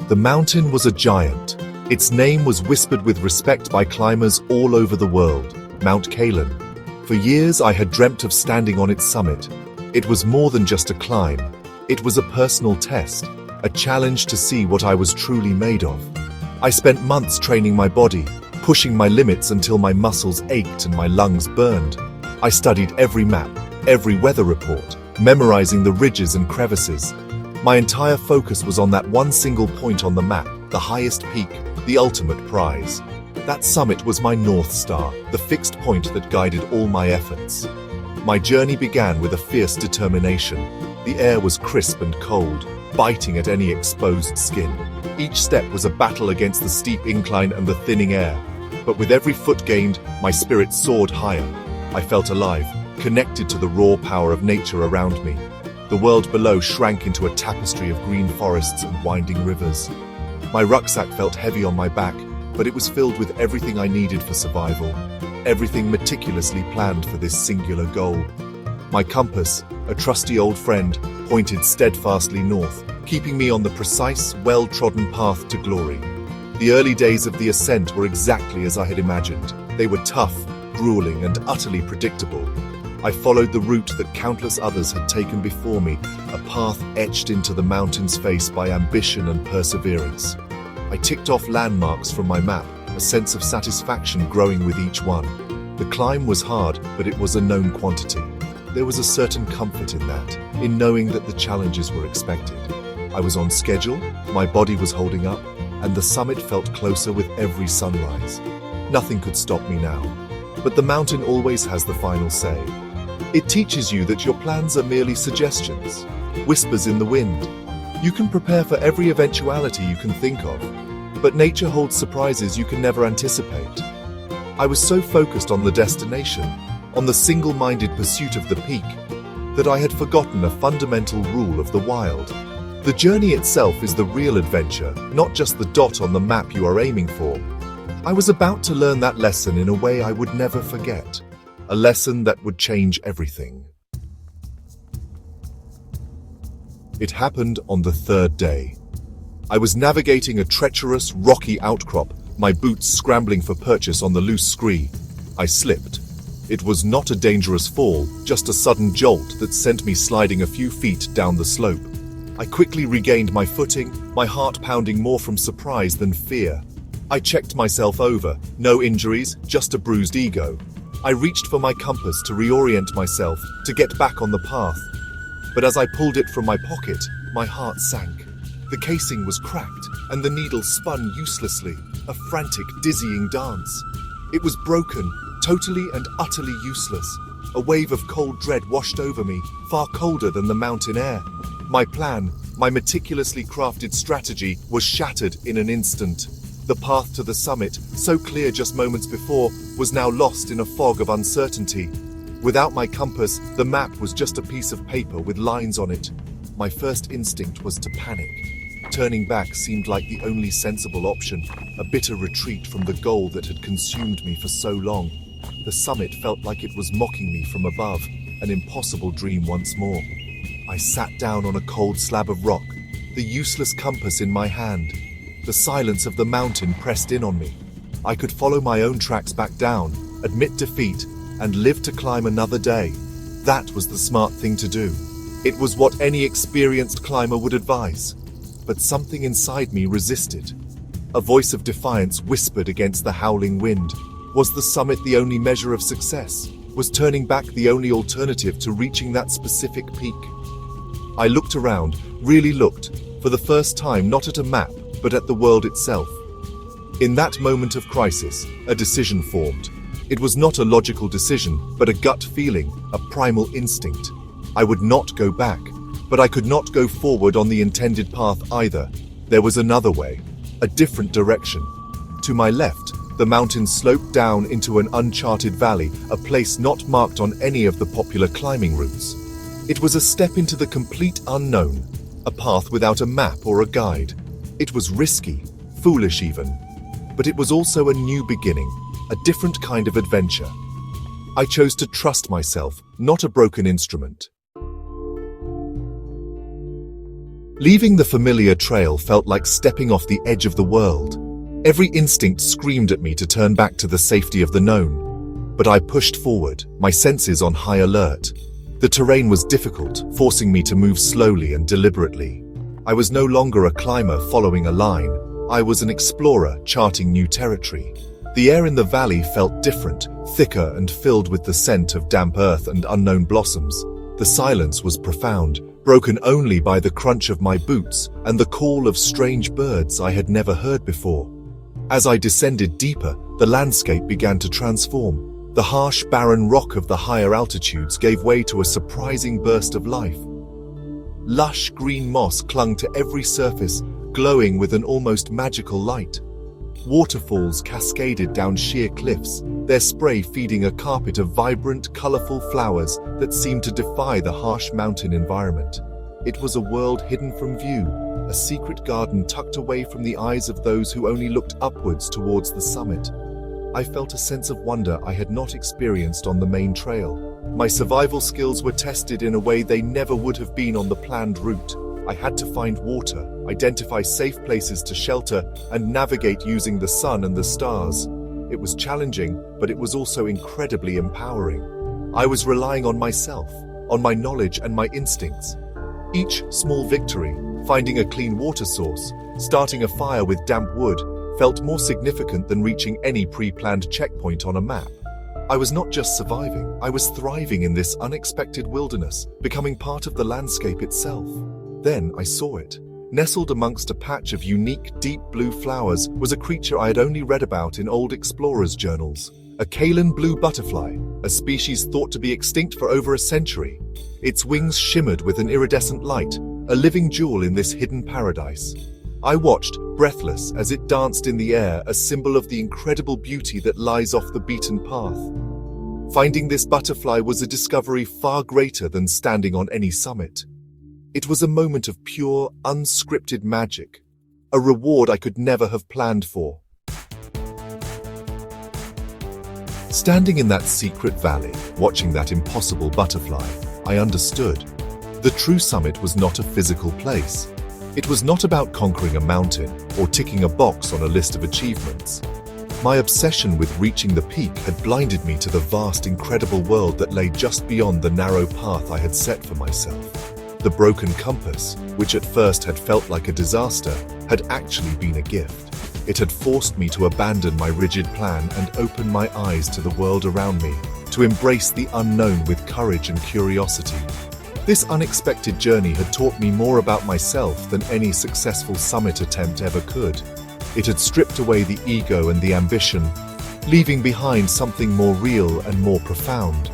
The mountain was a giant. Its name was whispered with respect by climbers all over the world, Mount Kalen. For years I had dreamt of standing on its summit. It was more than just a climb. It was a personal test, a challenge to see what I was truly made of. I spent months training my body, pushing my limits until my muscles ached and my lungs burned. I studied every map, every weather report, memorizing the ridges and crevices. My entire focus was on that one single point on the map, the highest peak, the ultimate prize. That summit was my North Star, the fixed point that guided all my efforts. My journey began with a fierce determination. The air was crisp and cold, biting at any exposed skin. Each step was a battle against the steep incline and the thinning air. But with every foot gained, my spirit soared higher. I felt alive, connected to the raw power of nature around me. The world below shrank into a tapestry of green forests and winding rivers. My rucksack felt heavy on my back, but it was filled with everything I needed for survival, everything meticulously planned for this singular goal. My compass, a trusty old friend, pointed steadfastly north, keeping me on the precise, well-trodden path to glory. The early days of the ascent were exactly as I had imagined. They were tough, grueling, and utterly predictable. I followed the route that countless others had taken before me, a path etched into the mountain's face by ambition and perseverance. I ticked off landmarks from my map, a sense of satisfaction growing with each one. The climb was hard, but it was a known quantity. There was a certain comfort in that, in knowing that the challenges were expected. I was on schedule, my body was holding up, and the summit felt closer with every sunrise. Nothing could stop me now. But the mountain always has the final say. It teaches you that your plans are merely suggestions, whispers in the wind. You can prepare for every eventuality you can think of, but nature holds surprises you can never anticipate. I was so focused on the destination, on the single-minded pursuit of the peak, that I had forgotten a fundamental rule of the wild. The journey itself is the real adventure, not just the dot on the map you are aiming for. I was about to learn that lesson in a way I would never forget. A lesson that would change everything. It happened on the third day. I was navigating a treacherous, rocky outcrop, my boots scrambling for purchase on the loose scree. I slipped. It was not a dangerous fall, just a sudden jolt that sent me sliding a few feet down the slope. I quickly regained my footing, my heart pounding more from surprise than fear. I checked myself over. No injuries, just a bruised ego. I reached for my compass to reorient myself, to get back on the path. But as I pulled it from my pocket, my heart sank. The casing was cracked, and the needle spun uselessly, a frantic, dizzying dance. It was broken, totally and utterly useless. A wave of cold dread washed over me, far colder than the mountain air. My plan, my meticulously crafted strategy, was shattered in an instant. The path to the summit, so clear just moments before, was now lost in a fog of uncertainty. Without my compass, the map was just a piece of paper with lines on it. My first instinct was to panic. Turning back seemed like the only sensible option, a bitter retreat from the goal that had consumed me for so long. The summit felt like it was mocking me from above, an impossible dream once more. I sat down on a cold slab of rock, the useless compass in my hand. The silence of the mountain pressed in on me. I could follow my own tracks back down, admit defeat, and live to climb another day. That was the smart thing to do. It was what any experienced climber would advise. But something inside me resisted. A voice of defiance whispered against the howling wind. Was the summit the only measure of success? Was turning back the only alternative to reaching that specific peak? I looked around, really looked, for the first time not at a map, but at the world itself. In that moment of crisis, a decision formed. It was not a logical decision, but a gut feeling, a primal instinct. I would not go back, but I could not go forward on the intended path either. There was another way, a different direction. To my left, the mountain sloped down into an uncharted valley, a place not marked on any of the popular climbing routes. It was a step into the complete unknown, a path without a map or a guide. It was risky, foolish even, but it was also a new beginning, a different kind of adventure. I chose to trust myself, not a broken instrument. Leaving the familiar trail felt like stepping off the edge of the world. Every instinct screamed at me to turn back to the safety of the known. But I pushed forward, my senses on high alert. The terrain was difficult, forcing me to move slowly and deliberately. I was no longer a climber following a line. I was an explorer charting new territory. The air in the valley felt different, thicker and filled with the scent of damp earth and unknown blossoms. The silence was profound, broken only by the crunch of my boots and the call of strange birds I had never heard before. As I descended deeper, the landscape began to transform. The harsh, barren rock of the higher altitudes gave way to a surprising burst of life. Lush green moss clung to every surface, glowing with an almost magical light. Waterfalls cascaded down sheer cliffs, their spray feeding a carpet of vibrant, colorful flowers that seemed to defy the harsh mountain environment. It was a world hidden from view, a secret garden tucked away from the eyes of those who only looked upwards towards the summit. I felt a sense of wonder I had not experienced on the main trail. My survival skills were tested in a way they never would have been on the planned route. I had to find water, identify safe places to shelter, and navigate using the sun and the stars. It was challenging, but it was also incredibly empowering. I was relying on myself, on my knowledge and my instincts. Each small victory, finding a clean water source, starting a fire with damp wood, felt more significant than reaching any pre-planned checkpoint on a map. I was not just surviving, I was thriving in this unexpected wilderness, becoming part of the landscape itself. Then I saw it. Nestled amongst a patch of unique, deep blue flowers was a creature I had only read about in old explorers' journals. A kaolin blue butterfly, a species thought to be extinct for over a century. Its wings shimmered with an iridescent light, a living jewel in this hidden paradise. I watched, breathless, as it danced in the air, a symbol of the incredible beauty that lies off the beaten path. Finding this butterfly was a discovery far greater than standing on any summit. It was a moment of pure, unscripted magic, a reward I could never have planned for. Standing in that secret valley, watching that impossible butterfly, I understood. The true summit was not a physical place. It was not about conquering a mountain or ticking a box on a list of achievements. My obsession with reaching the peak had blinded me to the vast, incredible world that lay just beyond the narrow path I had set for myself. The broken compass, which at first had felt like a disaster, had actually been a gift. It had forced me to abandon my rigid plan and open my eyes to the world around me, to embrace the unknown with courage and curiosity. This unexpected journey had taught me more about myself than any successful summit attempt ever could. It had stripped away the ego and the ambition, leaving behind something more real and more profound.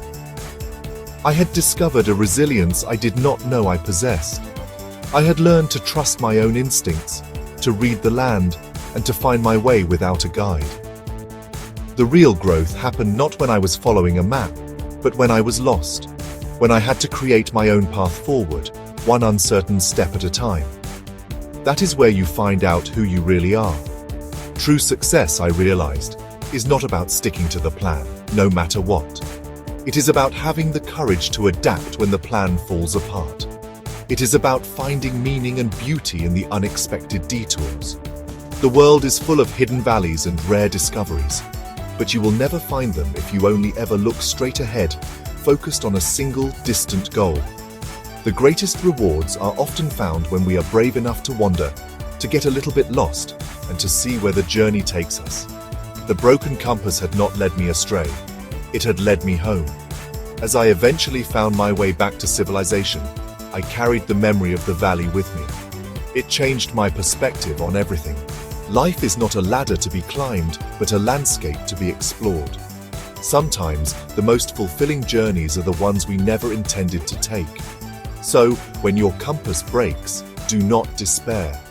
I had discovered a resilience I did not know I possessed. I had learned to trust my own instincts, to read the land, and to find my way without a guide. The real growth happened not when I was following a map, but when I was lost, when I had to create my own path forward, one uncertain step at a time. That is where you find out who you really are. True success, I realized, is not about sticking to the plan, no matter what. It is about having the courage to adapt when the plan falls apart. It is about finding meaning and beauty in the unexpected detours. The world is full of hidden valleys and rare discoveries, but you will never find them if you only ever look straight ahead, focused on a single, distant goal. The greatest rewards are often found when we are brave enough to wander, to get a little bit lost, and to see where the journey takes us. The broken compass had not led me astray. It had led me home. As I eventually found my way back to civilization, I carried the memory of the valley with me. It changed my perspective on everything. Life is not a ladder to be climbed, but a landscape to be explored. Sometimes, the most fulfilling journeys are the ones we never intended to take. So, when your compass breaks, do not despair.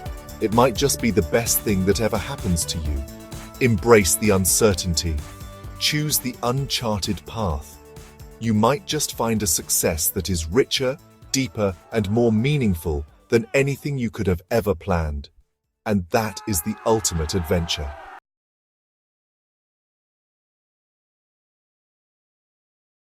It might just be the best thing that ever happens to you. Embrace the uncertainty. Choose the uncharted path. You might just find a success that is richer, deeper, and more meaningful than anything you could have ever planned. And that is the ultimate adventure.